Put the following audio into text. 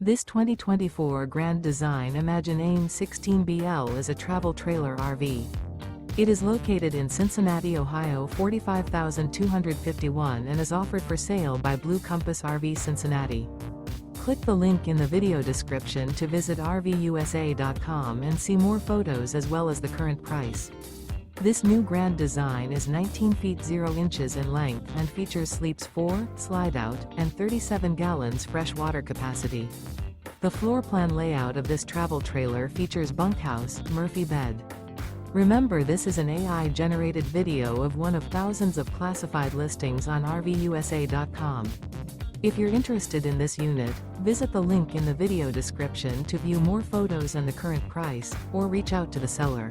This 2024 Grand Design Imagine AIM 16BL is a travel trailer RV. It is located in Cincinnati, Ohio 45251 and is offered for sale by Blue Compass RV Cincinnati. Click the link in the video description to visit RVUSA.com and see more photos as well as the current price. This new Grand Design is 19 feet 0 inches in length and features sleeps 4, slide-out, and 37 gallons fresh water capacity. The floor plan layout of this travel trailer features bunkhouse, Murphy bed. Remember, this is an AI-generated video of one of thousands of classified listings on RVUSA.com. If you're interested in this unit, visit the link in the video description to view more photos and the current price, or reach out to the seller.